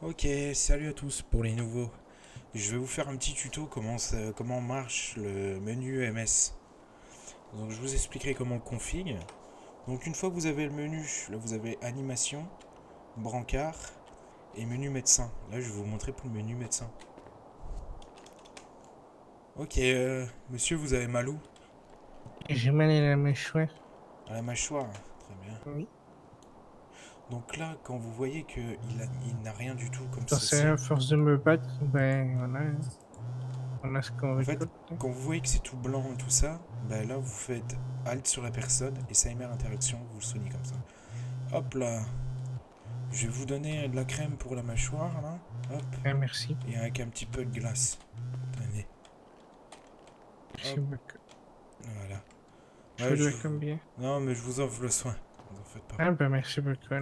Ok, salut à tous pour les nouveaux. Je vais vous faire un petit tuto comment marche le menu MS. Donc je vous expliquerai comment le config. Donc une fois que vous avez le menu, là vous avez animation, brancard et menu médecin. Là je vais vous montrer pour le menu médecin. Ok, monsieur vous avez mal où? J'ai mal à la mâchoire. À la mâchoire. Très bien. Oui. Donc là quand vous voyez il n'a rien du tout comme Quand c'est ceci. à force de me battre, ben on a ce qu'on En fait, récolte, hein. quand vous voyez que c'est tout blanc et tout ça, ben là vous faites Alt sur la personne et ça émet interaction, vous le soignez comme ça. Hop là, je vais vous donner de la crème pour la mâchoire là. Hop, Ah, merci. et avec un petit peu de glace. Tenez. Merci Hop, beaucoup. voilà. Je Ouais, vous dois combien? Non, mais je vous offre le soin. Vous en faites pas. Ah, ben merci beaucoup, là.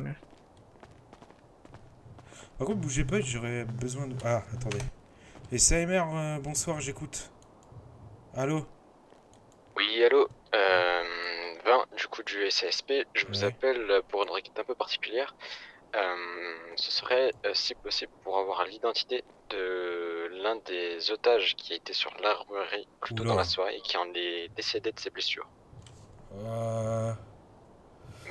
Par contre, bougez pas, j'aurais besoin de. Ah, attendez. Et CMR, bonsoir, j'écoute. Allô? Oui, allô, 20 du coup du SASP, je vous Ouais. appelle pour une requête un peu particulière. Ce serait, si possible, pour avoir l'identité de l'un des otages qui était sur l'armurerie plus tôt dans la Oula. soirée et qui en est décédé de ses blessures. Euh...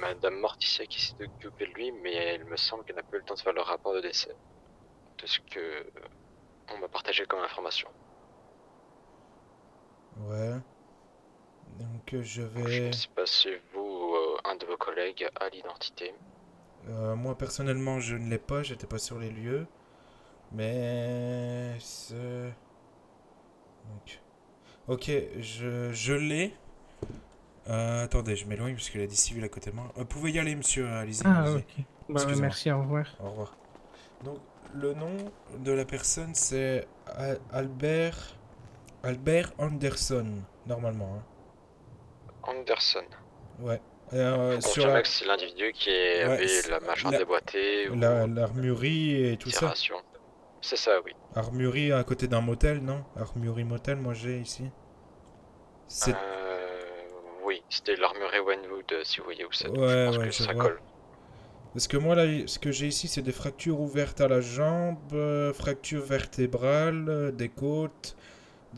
Madame Morticia qui s'est occupée de lui, mais il me semble qu'elle n'a pas eu le temps de faire le rapport de décès, de ce que on m'a partagé comme information. Ouais. Donc je Donc je ne vais. sais pas si vous, un de vos collègues, a l'identité. Moi personnellement, je ne l'ai pas, j'étais pas sur les lieux. Mais. Donc. Ok, je l'ai. Attendez, je m'éloigne parce qu'il y a des civils à côté de moi. Vous pouvez y aller, monsieur, allez-y, Ah, allez-y. ok. Bah, ben, Excusez-moi. merci, au revoir. Au revoir. Donc, le nom de la personne, c'est Albert Anderson, normalement, hein. Anderson. Ouais. Vous Sur confirmez la. que c'est l'individu qui Ouais, avait la mâchoire déboîtée ou l'armurerie et tout ça. tiration? C'est ça, oui. Armurerie à côté d'un motel, non? Armurerie motel, moi j'ai ici. C'est. Oui, c'était l'armurerie Wenwood, si vous voyez où c'est, donc je Ouais, pense ouais, que je ça vois. colle. Parce que moi, là, ce que j'ai ici, c'est des fractures ouvertes à la jambe, fractures vertébrales, des côtes,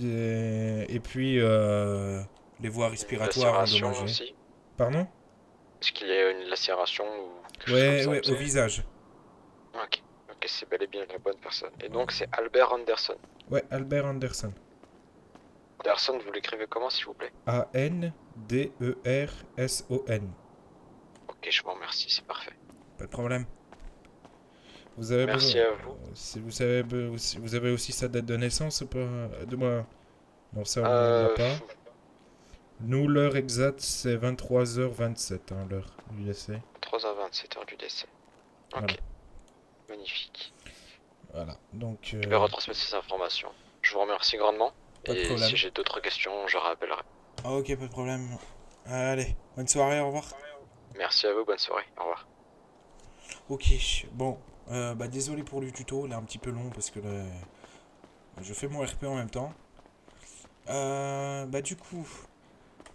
et puis les voies Une respiratoires lacération endommagées. aussi? Pardon? Est-ce qu'il y a une lacération ou quelque chose comme Ouais, ça ouais, vous au savez? visage. Ok, ok, c'est bel et bien la bonne personne. Et donc c'est Albert Anderson. Ouais, Albert Anderson. Anderson, vous l'écrivez comment, s'il vous plaît? Anderson. Ok, je vous remercie, c'est parfait. Pas de problème. Vous avez besoin. Merci à vous. Si vous savez, vous avez aussi sa date de naissance ou pas? De moi. Non, ça, on l'a Euh, pas. Nous, l'heure exacte, c'est 23h27, hein, l'heure du décès. 3h27 heure du décès. Voilà. Ok, magnifique. Voilà. Donc, Je vais retransmettre ces informations. Je vous remercie grandement. pas de Et si problème. j'ai d'autres questions, je rappellerai. Ah, ok, pas de problème. Allez, bonne soirée, au revoir. Merci à vous, bonne soirée. Au revoir. Ok, bon. Bah, désolé pour le tuto, il est un petit peu long parce que là, je fais mon RP en même temps. Bah, du coup,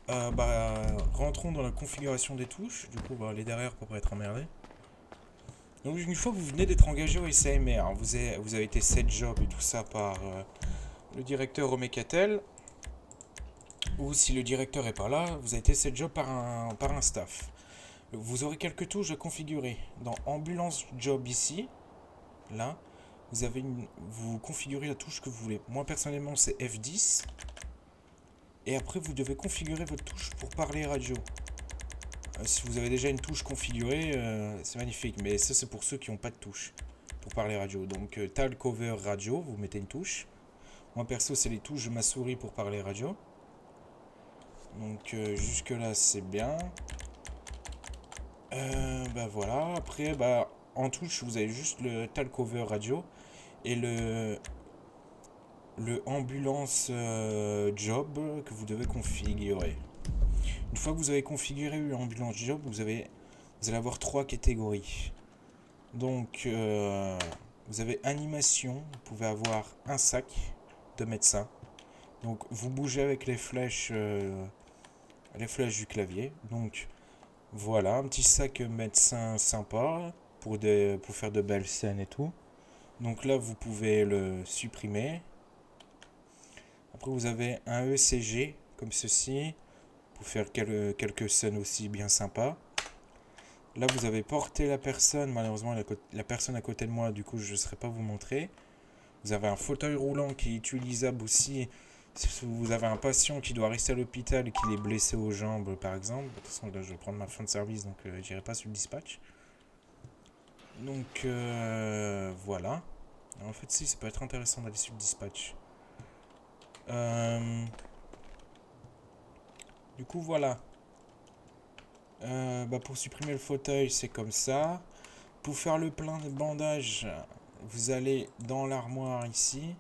rentrons dans la configuration des touches. Du coup, on va aller derrière pour pas être emmerdé. Donc, une fois que vous venez d'être engagé au SAMR, vous avez été set job et tout ça par le directeur Omecatel. Ou si le directeur est pas là, vous avez été set job par un staff. Vous aurez quelques touches à configurer. Dans Ambulance Job ici, là, vous configurez la touche que vous voulez. Moi personnellement c'est F10. Et après vous devez configurer votre touche pour parler radio. Si vous avez déjà une touche configurée, c'est magnifique. Mais ça c'est pour ceux qui n'ont pas de touche pour parler radio. Donc Tal Cover Radio, vous mettez une touche. Moi perso c'est les touches de ma souris pour parler radio. Donc jusque là c'est bien. Bah voilà, après bah en touche vous avez juste le Tal Cover Radio et le ambulance job que vous devez configurer. Une fois que vous avez configuré l'ambulance job, vous allez avoir trois catégories. Donc vous avez animation, vous pouvez avoir un sac de médecin. Donc vous bougez avec les flèches du clavier. Donc voilà, un petit sac médecin sympa pour faire de belles scènes et tout. Donc là, vous pouvez le supprimer. Après, vous avez un ECG, comme ceci, pour faire quelques sons aussi bien sympas. Là, vous avez porté la personne. Malheureusement, la personne à côté de moi, du coup, je ne saurais pas vous montrer. Vous avez un fauteuil roulant qui est utilisable aussi. Si vous avez un patient qui doit rester à l'hôpital et qu'il est blessé aux jambes, par exemple. De toute façon, là, je vais prendre ma fin de service, donc j'irai pas sur le dispatch. Donc, voilà. En fait, si, ça peut être intéressant d'aller sur le dispatch. Du coup, voilà. Pour supprimer le fauteuil, c'est comme ça. Pour faire le plein de bandages, vous allez dans l'armoire ici.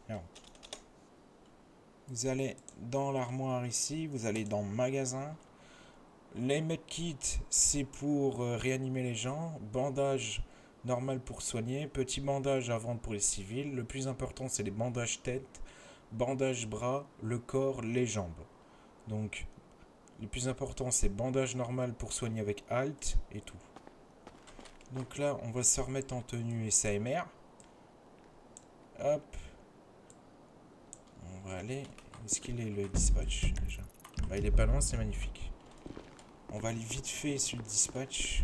Non. Vous allez dans l'armoire ici. Vous allez dans magasin. Les medkits, c'est pour réanimer les gens. Bandage normal pour soigner. Petit bandage à vendre pour les civils. Le plus important, c'est les bandages tête, bandage bras, le corps, les jambes. Donc, le plus important, c'est bandage normal pour soigner avec halt et tout. Donc là, on va se remettre en tenue SAMR. Hop. On va aller... Est-ce qu'il est le dispatch déjà? Bah, il est pas loin, c'est magnifique. On va aller vite fait sur le dispatch.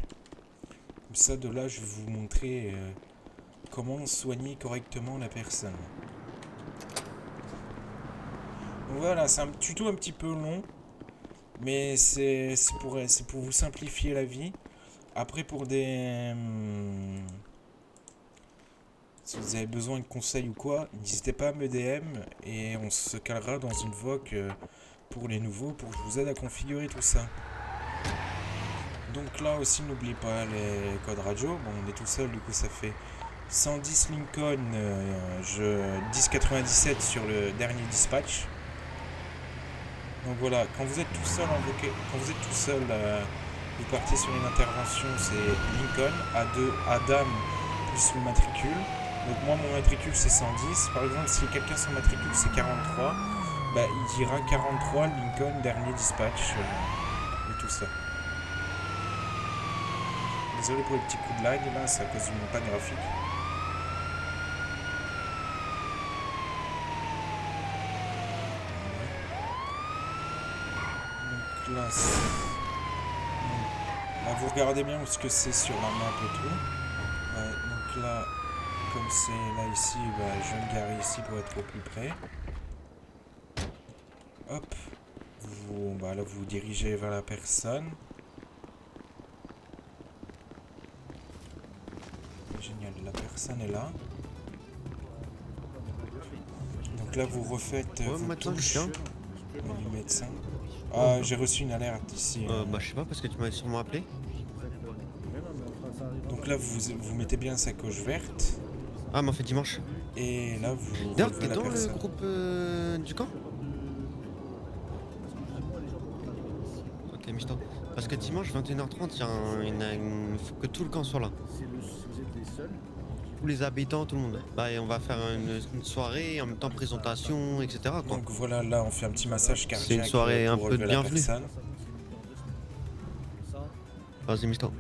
Comme ça, de là, je vais vous montrer comment soigner correctement la personne. Donc voilà, c'est un tuto un petit peu long. Mais c'est pour vous simplifier la vie. Après, pour des... si vous avez besoin de conseils ou quoi, n'hésitez pas à me DM et on se calera dans une VOC pour les nouveaux, pour que je vous aide à configurer tout ça. Donc là aussi, n'oubliez pas les codes radio. Bon, on est tout seul, du coup ça fait 110 Lincoln, 1097 sur le dernier dispatch. Donc voilà, quand vous êtes tout seul, vous partez sur une intervention, c'est Lincoln, A2, Adam, plus le matricule. Donc moi, mon matricule, c'est 110. Par exemple, si quelqu'un son matricule, c'est 43, bah, il dira 43, Lincoln, dernier dispatch, et tout ça. Désolé pour les petits coups de lag, là, c'est à cause du montagne graphique. Là, vous regardez bien ce que c'est sur la map et tout. Ouais, donc là, comme c'est là ici, je vais me garer ici pour être au plus près. Hop. Là, vous vous dirigez vers la personne. Génial, la personne est là. Donc là, vous refaites vos touches du médecin. Ah, j'ai reçu une alerte ici. Je sais pas, parce que tu m'avais sûrement appelé. Donc là, vous mettez bien sa coche verte. Ah, mais on fait dimanche. Et là, vous D'ailleurs, t'es relevez la dans personne. le groupe du camp? Ok, Michto. Parce que dimanche, 21h30, il faut que tout le camp soit là. Tous les habitants, tout le monde. Et on va faire une soirée, en même temps présentation, etc. quoi. Donc voilà, là on fait un petit massage cardiaque. C'est une soirée un pour peu de relever la bienvenue. personne. Vas-y, Michto.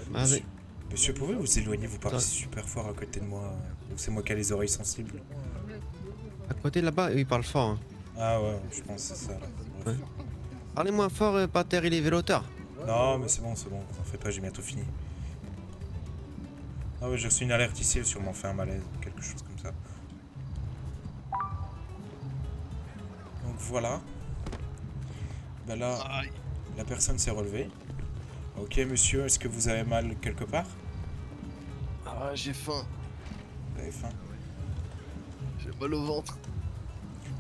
Vas-y. Monsieur, pouvez vous éloigner, vous parlez super fort à côté de moi. Ou c'est moi qui ai les oreilles sensibles? À côté là-bas, eux, ils parlent fort. Hein. Ah ouais, je pense que c'est ça. Là. Bref. Ouais. Parlez moins fort, Pater, il est véloteur. Non, mais c'est bon, vous en faites pas, j'ai bientôt fini. Ah ouais, j'ai reçu une alerte ici, elle sûrement fait un malaise, quelque chose comme ça. Donc voilà. Là, la personne s'est relevée. Ok, monsieur, est-ce que vous avez mal quelque part? Ah, j'ai faim. Vous avez faim? J'ai mal au ventre.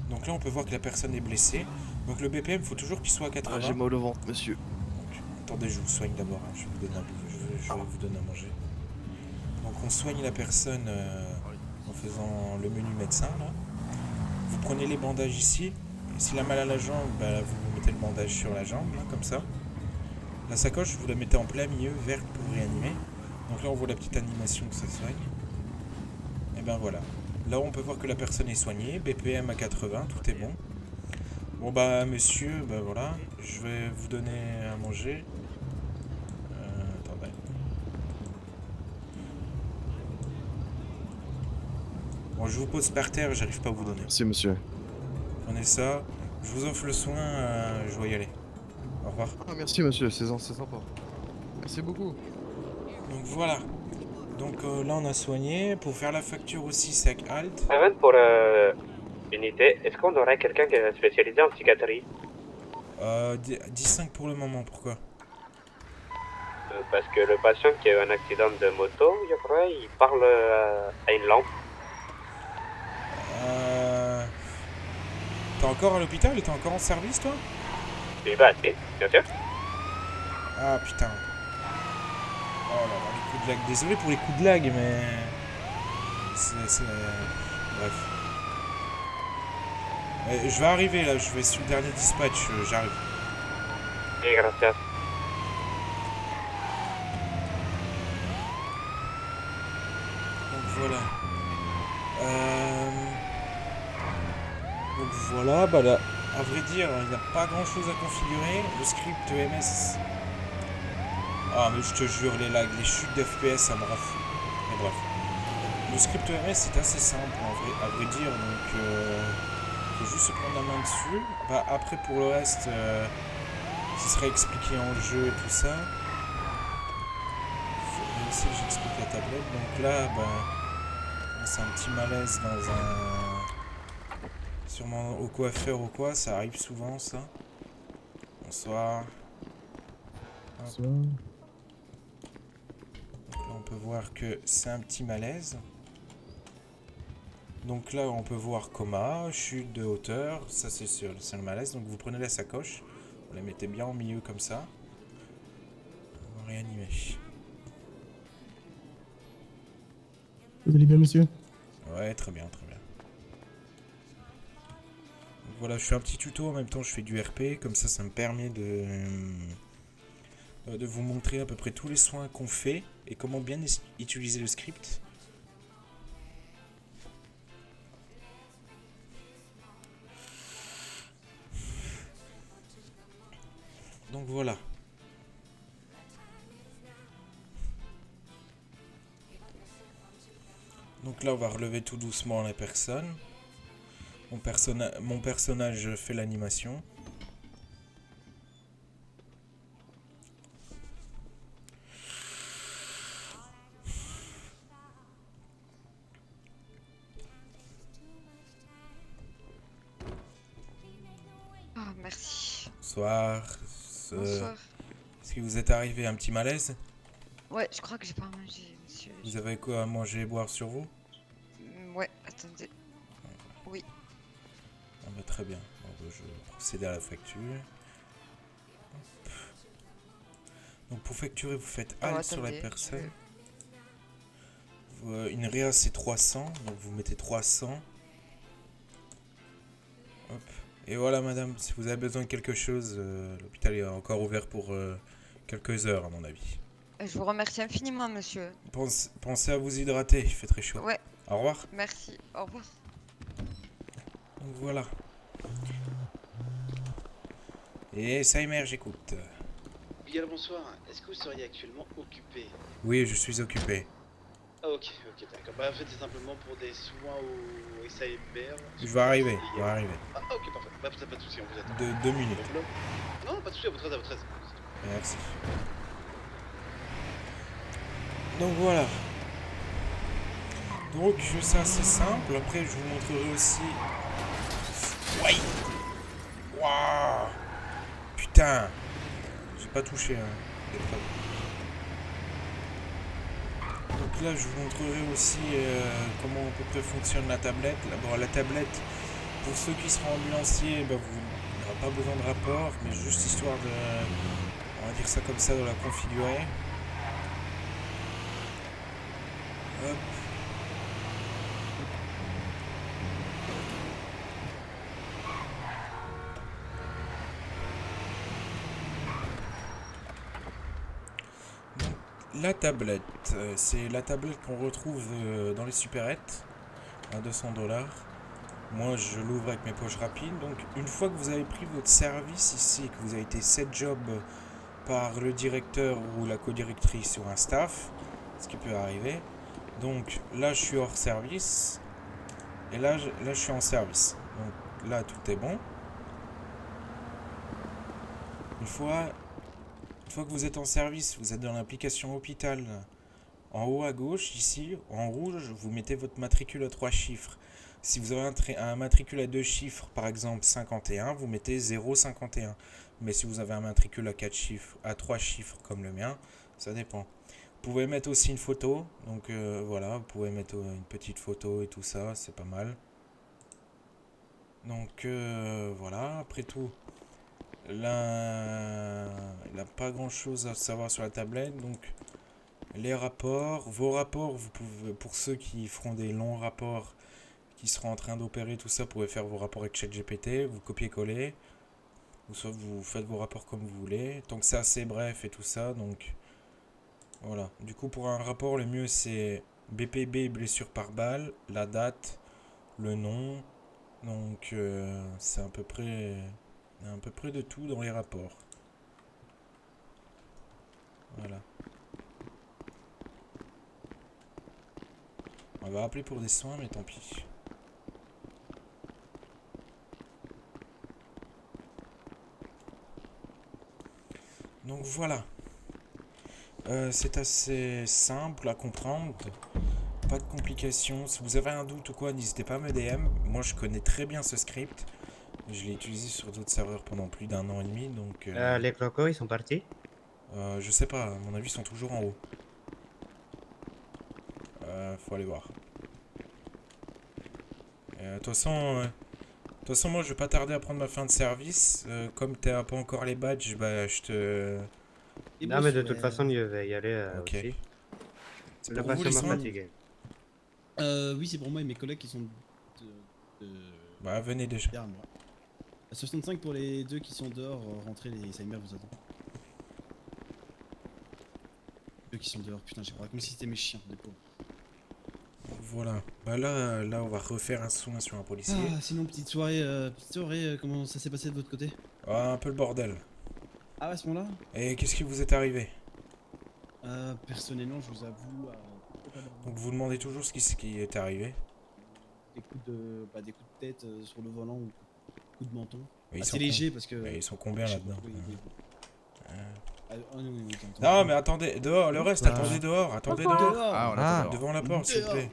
Donc là, on peut voir que la personne est blessée. Donc le BPM, il faut toujours qu'il soit à 80. Ah, j'ai mal au ventre, monsieur. Donc, attendez, je vous soigne d'abord. Hein. Je vais vous donner à manger. Donc on soigne la personne en faisant le menu médecin. Là. Vous prenez les bandages ici. Et s'il a mal à la jambe, vous mettez le bandage sur la jambe, là, comme ça. La sacoche, vous la mettez en plein milieu, verte pour réanimer. Donc là, on voit la petite animation que ça soigne. Et ben voilà. Là, on peut voir que la personne est soignée. BPM à 80, tout est bon. Bon monsieur, voilà. Je vais vous donner à manger. Attendez. Bon, je vous pose par terre, j'arrive pas à vous donner. Merci, monsieur. Prenez ça. Je vous offre le soin, je dois y aller. Au revoir. Ah, merci, monsieur, c'est sympa. Merci beaucoup. Donc voilà. Donc là on a soigné. Pour faire la facture aussi, c'est avec Alt. Avant pour unité, est-ce qu'on aurait quelqu'un qui est spécialisé en psychiatrie? 10-5 pour le moment, pourquoi? Parce que le patient qui a eu un accident de moto, je crois, il parle à une lampe. T'es encore à l'hôpital et t'es encore en service, toi? Oui, bah, si, bien sûr. Ah putain. Oh là là, les coups de lag. Désolé pour les coups de lag, mais... Bref. Je vais arriver là, je vais sur le dernier dispatch, j'arrive. Oui, gracias. Donc voilà. Donc voilà, bah là, à vrai dire, il n'y a pas grand chose à configurer. Le script MS. Ah mais je te jure, les lags, les chutes d'FPS, ça me rend fou. Mais bref. Le script MS c'est assez simple à vrai dire, donc faut juste se prendre la main dessus. Bah, après pour le reste, ce serait expliqué en jeu et tout ça. Faut aussi que j'explique la tablette. Donc là, bah, c'est un petit malaise dans un... Sûrement au coiffeur ou quoi, ça arrive souvent ça. Bonsoir. Hop. Ça. Donc là on peut voir que c'est un petit malaise. Donc là on peut voir coma, chute de hauteur, ça c'est sûr, c'est le malaise. Donc vous prenez la sacoche, vous la mettez bien au milieu comme ça. On va réanimer. Vous allez bien, monsieur? Ouais, très bien, très bien. Donc voilà, je fais un petit tuto en même temps, je fais du RP, comme ça me permet de vous montrer à peu près tous les soins qu'on fait et comment bien utiliser le script. Donc voilà. Donc là on va relever tout doucement la personne. Mon personnage fait l'animation. Ah, merci. Bonsoir. Bonsoir. Est-ce que vous êtes arrivé à un petit malaise? Ouais, je crois que j'ai pas mangé, monsieur. Vous avez quoi à manger et boire sur vous? Ouais, attendez. Oui. Ah bah, très bien. Bon, bah, je vais procéder à la facture. Hop. Donc pour facturer, vous faites Oh, Alt sur la attendez, personne. Une réa c'est 300, donc vous mettez 300. Hop. Et voilà madame, si vous avez besoin de quelque chose, l'hôpital est encore ouvert pour quelques heures à mon avis. Je vous remercie infiniment, monsieur. Pensez à vous hydrater, il fait très chaud. Ouais, Au revoir. merci. Au revoir. Donc voilà. Et Saimer, j'écoute. Oui, alors bonsoir. Est-ce que vous seriez actuellement occupé? Oui, je suis occupé. Ah, ok, d'accord. Bah, en fait, c'est simplement pour des soins au SAMR. Je vais arriver, je vais arriver. Ah, ok, parfait. Bah, pas de soucis, on vous attend. 2 minutes. Non, pas de soucis, à votre aise, à votre aise. Merci. Donc voilà. Donc c'est assez simple. Après je vous montrerai aussi. Ouais. Waouh. Putain. J'ai pas touché. Hein. Donc là je vous montrerai aussi comment à peu près fonctionne la tablette. Bon, la tablette, pour ceux qui seront ambulanciers, bah, vous n'aurez pas besoin de rapport, mais juste histoire de, on va dire ça comme ça, de la configurer. Hop. Donc, la tablette, c'est la tablette qu'on retrouve dans les supérettes à 200 $. Moi je l'ouvre avec mes poches rapides. Donc une fois que vous avez pris votre service ici, que vous avez été set job par le directeur ou la co-directrice sur un staff, ce qui peut arriver. Donc là je suis hors service. Et là, je suis en service. Donc là, tout est bon. Une fois que vous êtes en service, vous êtes dans l'application hôpital. En haut à gauche, ici, en rouge, vous mettez votre matricule à 3 chiffres. Si vous avez un matricule à 2 chiffres, par exemple 51, vous mettez 051. Mais si vous avez un matricule à 4 chiffres, à 3 chiffres comme le mien, ça dépend. Vous pouvez mettre aussi une photo. Donc voilà, vous pouvez mettre une petite photo et tout ça, c'est pas mal. Donc voilà, après tout, là, il n'a pas grand chose à savoir sur la tablette. Donc les rapports, vos rapports, vous pouvez, pour ceux qui feront des longs rapports, qui seront en train d'opérer tout ça, vous pouvez faire vos rapports avec ChatGPT, vous copiez-coller, ou soit vous faites vos rapports comme vous voulez, tant que c'est assez bref et tout ça, donc voilà. Du coup, pour un rapport, le mieux c'est BPB, blessure par balle, la date, le nom, donc c'est à peu près de tout dans les rapports. Voilà. On va appeler pour des soins, mais tant pis. Donc voilà. C'est assez simple à comprendre. Pas de complications. Si vous avez un doute ou quoi, n'hésitez pas à me DM. Moi, je connais très bien ce script. Je l'ai utilisé sur d'autres serveurs pendant plus d'1 an et demi. Donc, Les crocos, ils sont partis? je sais pas. À mon avis, ils sont toujours en haut. Faut aller voir. De toute façon, moi, je vais pas tarder à prendre ma fin de service. Comme t'as pas encore les badges, bah, je te... Non, mais de toute façon, je vais y aller Ok. aussi. C'est Le pour vous, les patient m'a soins? fatigué. Oui, c'est pour moi et mes collègues qui sont Bah, venez déjà. derrière moi. 65 pour les deux qui sont dehors, rentrez, les Alzheimer vous attendent. Ceux qui sont dehors, putain, j'ai pas comme si c'était mes chiens, des pauvres. Voilà. Bah là, on va refaire un soin sur un policier. Ah, sinon, petite soirée, comment ça s'est passé de votre côté? Ah, un peu le bordel. Ah, à ce moment-là? Et qu'est-ce qui vous est arrivé? Personnellement, je vous avoue, Donc vous demandez toujours ce qui est arrivé. des coups de tête sur le volant ou coups de menton. Mais Assez léger parce que. mais ils sont combien je sais là-dedans? pas, oui. Ah, non, oui, attends, Non, attends. mais attendez, dehors, le reste, attendez dehors, attendez dehors. Dehors. Ah, on Ah. attend Devant la porte, s'il vous plaît.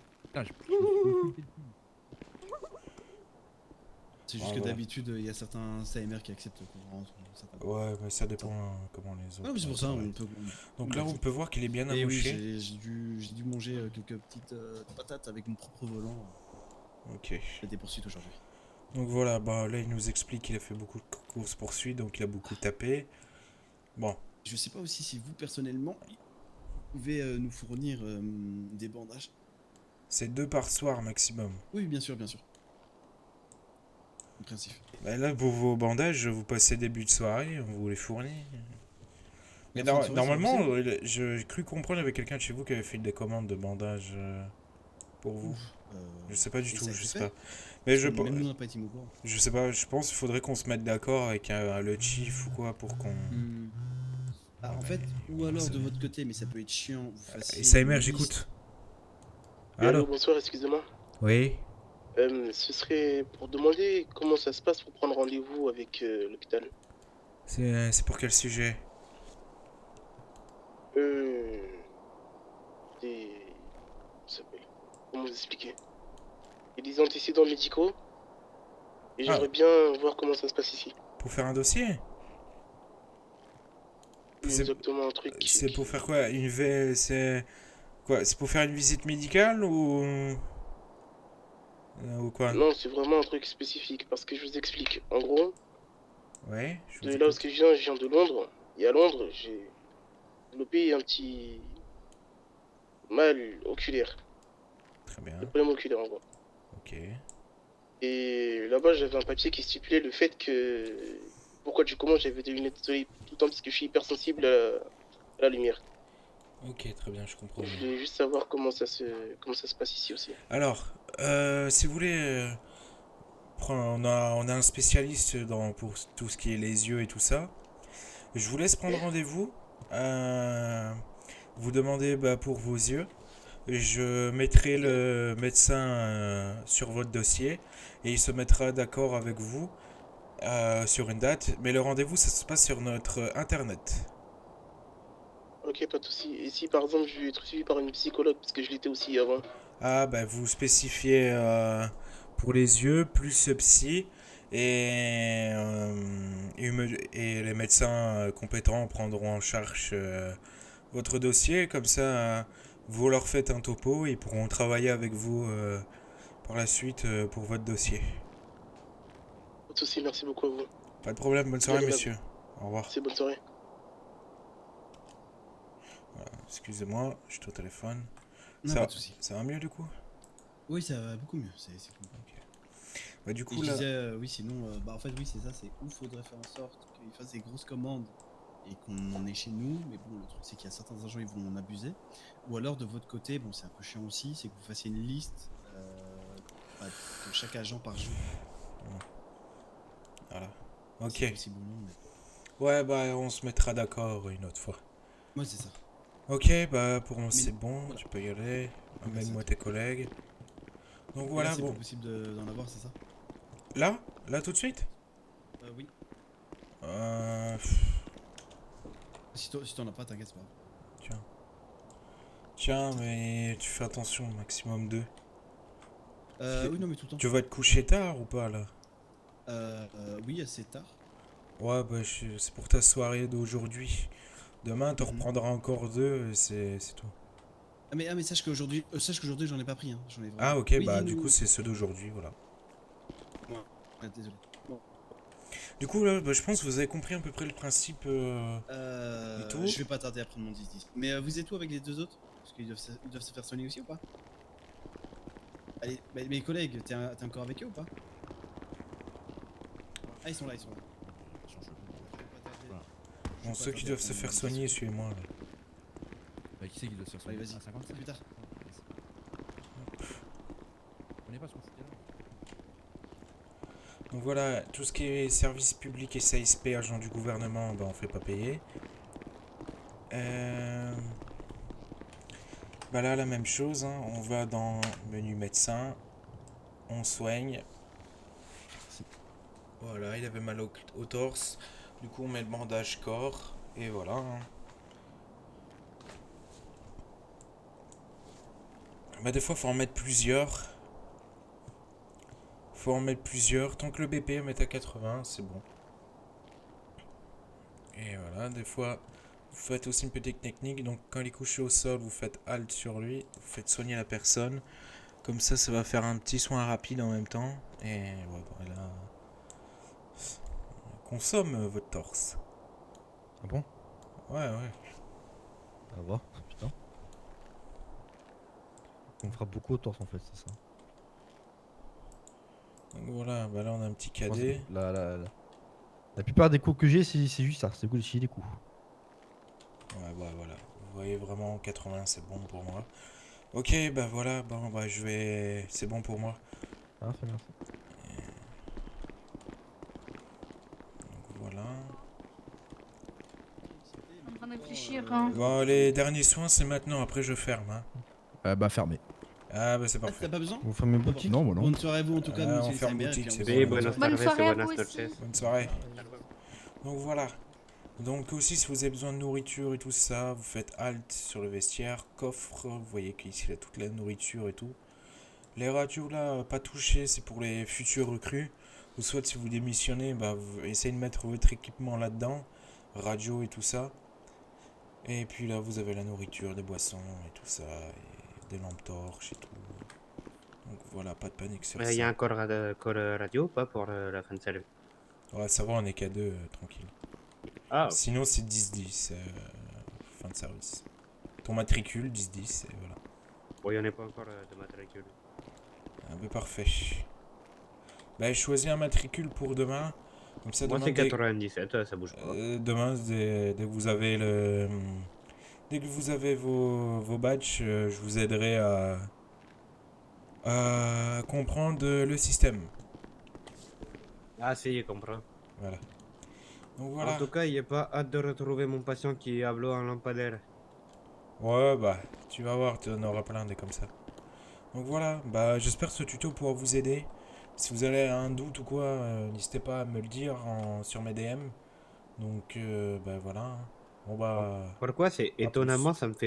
C'est juste Ah, que voilà. d'habitude, il y a certains CMR qui acceptent qu'on rentre. Ouais, mais ça dépend comment les autres. Ah, mais c'est pour ça, ouais. on peut. Donc là, on peut voir qu'il est bien Et oui, amoché. j'ai dû manger quelques petites patates avec mon propre volant. Ok. J'ai des poursuites aujourd'hui. Donc voilà, bah là, il nous explique qu'il a fait beaucoup de courses-poursuites, donc il a beaucoup tapé. Bon, Je sais pas aussi si vous, personnellement, vous pouvez nous fournir des bandages. c'est 2 par soir maximum. Oui, bien sûr, bien sûr. Compréhensif. Bah là, pour vos bandages, vous passez début de soirée, on vous les fournit. Mais La fin de soirée, normalement, c'est possible. j'ai cru comprendre avec quelqu'un de chez vous qui avait fait des commandes de bandages pour vous. Je sais pas du et tout, ça a je été sais fait pas. Mais je, Même nous, on n'a pas été au courant. je sais pas, je pense qu'il faudrait qu'on se mette d'accord avec le chief ou quoi pour qu'on... Ah, en fait, ou alors de votre côté, mais ça peut être chiant, vous fassiez. Et ça une émerge, liste. j'écoute. Allô, Allô? bonsoir, excusez-moi. Oui? Ce serait pour demander comment ça se passe pour prendre rendez-vous avec l'hôpital. C'est pour quel sujet? Des... ça s'appelle- Comment vous expliquer? Il y a des antécédents médicaux. Et j'aimerais bien voir comment ça se passe ici. Pour faire un dossier? C'est- Exactement un truc. C'est pour faire quoi? C'est quoi? C'est pour faire une visite médicale ou quoi? Non, c'est vraiment un truc spécifique. Parce que je vous explique. En gros, Ouais, je vous de là où écoute. je viens de Londres. Et à Londres, j'ai développé un petit mal oculaire. Très bien, Le problème oculaire en gros. ok. Et là-bas, j'avais un papier qui stipulait le fait que. Pourquoi du comment j'avais des lunettes de soleil tout le temps parce que je suis hypersensible à la lumière. Ok, très bien, je comprends. Je voulais juste savoir comment ça se passe ici aussi. Alors, si vous voulez, on a un spécialiste pour tout ce qui est les yeux et tout ça. Je vous laisse prendre rendez-vous. Vous demandez pour vos yeux. je mettrai le médecin sur votre dossier et il se mettra d'accord avec vous sur une date. Mais le rendez-vous, ça se passe sur notre internet. Ok, pas de souci. Et si par exemple je vais être suivi par une psychologue, parce que je l'étais aussi avant. Ah, bah vous spécifiez pour les yeux, plus psy, et les médecins compétents prendront en charge votre dossier. Comme ça, vous leur faites un topo et ils pourront travailler avec vous par la suite pour votre dossier. Pas de souci, merci beaucoup à vous. Pas de problème, bonne soirée, Allez, monsieur. Au revoir. C'est bonne soirée. Voilà, excusez-moi, je suis au téléphone. Non, pas de souci. Ça va mieux du coup? Oui, ça va beaucoup mieux. C'est cool. Bah, du Et coup, je là. disais, oui, sinon, bah en fait, oui, c'est ça, c'est où faudrait faire en sorte qu'ils fassent des grosses commandes et qu'on en ait chez nous. Mais bon, le truc, c'est qu'il y a certains agents, ils vont en abuser. Ou alors, de votre côté, bon, c'est un peu chiant aussi, c'est que vous fassiez une liste bah, de chaque agent par jour. Voilà. Si c'est Ok. possible ou non, mais... Ouais, bah, on se mettra d'accord une autre fois. Moi, c'est ça. Ok, bah, pour moi, Mais- c'est bon, voilà. tu peux y aller. bah, Amène-moi c'est tes collègues. Donc Et voilà, là, c'est bon. pas possible d'en avoir, c'est ça? Là? Là, tout de suite? Oui. Euh. Si t'en as pas, t'inquiète, c'est pas grave. Tiens. Tiens, mais tu fais attention, maximum 2. Oui, non, mais tout le temps. Tu vas te coucher tard ou pas, là? Oui, assez tard. Ouais, bah, c'est pour ta soirée d'aujourd'hui. Demain, t'en Mhm. reprendras encore 2, et c'est tout. Ah, mais sache qu'aujourd'hui, j'en ai pas pris, hein. J'en ai vraiment... Ah, ok, Oui, bah, nous- du coup, c'est ceux d'aujourd'hui, voilà. Ah, désolé. Du coup, là, bah, je pense que vous avez compris à peu près le principe. Du tout. Je vais pas tarder à prendre mon 10-10. Mais vous êtes où avec les deux autres? Parce qu'ils doivent se faire soigner aussi ou pas? Allez, bah, mes collègues, t'es encore avec eux ou pas? Ah, ils sont là. Bon, ceux qui doivent se faire soigner, suivez-moi, là. Bah, qui c'est qui doit se faire Allez, soigner? vas-y, Ah, 55. plus tard. Je connais pas ce qu'on fout là. Donc voilà, tout ce qui est service public et CSP, agent du gouvernement, bah, on fait pas payer. Bah là, la même chose, hein. On va dans menu médecin, on soigne. Voilà, il avait mal au torse, du coup on met le bandage corps, et voilà, hein. Bah des fois faut en mettre plusieurs. Faut en mettre plusieurs, tant que le BPM est à 80, c'est bon. Et voilà, des fois, vous faites aussi une petite technique. Donc, quand il est couché au sol, vous faites halt sur lui. Vous faites soigner la personne. Comme ça va faire un petit soin rapide en même temps. Et ouais, voilà. Consomme votre torse. Ah bon? Ouais, ouais. Ça va, putain. On fera beaucoup au torse en fait, c'est ça. Donc voilà, bah là on a un petit Moi, cadet. La plupart des coups que j'ai, c'est juste ça, c'est cool, les coups. Ouais, bah voilà. Vous voyez vraiment 80, c'est bon pour moi. Ok, bah voilà, bon, bah je vais. C'est bon pour moi. Ah, c'est merci. Donc voilà. En train de réfléchir, hein. Bon, les derniers soins, c'est maintenant. Après, je ferme. Hein. Bah, fermé. Ah, bah c'est Ah, parfait. t'as pas besoin? Vous fermez boutique? Non, moi non. Bonne soirée à vous en tout cas. Ah, nous, on c'est ferme SMR, boutique, et puis c'est on bon. se- Oui, buenas Bonne tardes, soirée à buenas vous noches. aussi. Bonne soirée. Donc voilà. Donc aussi, si vous avez besoin de nourriture et tout ça, vous faites halt sur le vestiaire, coffre. Vous voyez qu'ici, il y a toute la nourriture et tout. Les radios là, pas touchées, c'est pour les futurs recrues. Ou soit si vous démissionnez, bah, vous essayez de mettre votre équipement là-dedans. Radio et tout ça. Et puis là, vous avez la nourriture, des boissons et tout ça. Et des lampes torches et tout. Donc voilà, pas de panique sur Il y a ça. un corps radio ou pas pour la fin de service? Ouais, ça va, on est qu'à 2, tranquille. Ah, Sinon, c'est 10-10, fin de service. Ton matricule, 10-10, et voilà. oui, on n'est pas encore de matricule. Ah, bah, parfait. Bah, choisis un matricule pour demain. Comme ça, Moi, demain, c'est 97, ça bouge pas. demain, dès que vous avez le. Dès que vous avez vos badges, je vous aiderai à comprendre le système. Ah, si, je comprends. Voilà. Donc voilà. En tout cas, il n'y a pas hâte de retrouver mon patient qui a en lampadaire. Ouais, bah, tu vas voir, tu en auras plein des comme ça. Donc voilà, bah, j'espère que ce tuto pourra vous aider. Si vous avez un doute ou quoi, n'hésitez pas à me le dire sur mes DM. Donc, bah voilà. Bon bah... Pourquoi c'est à tous. étonnamment, ça me fait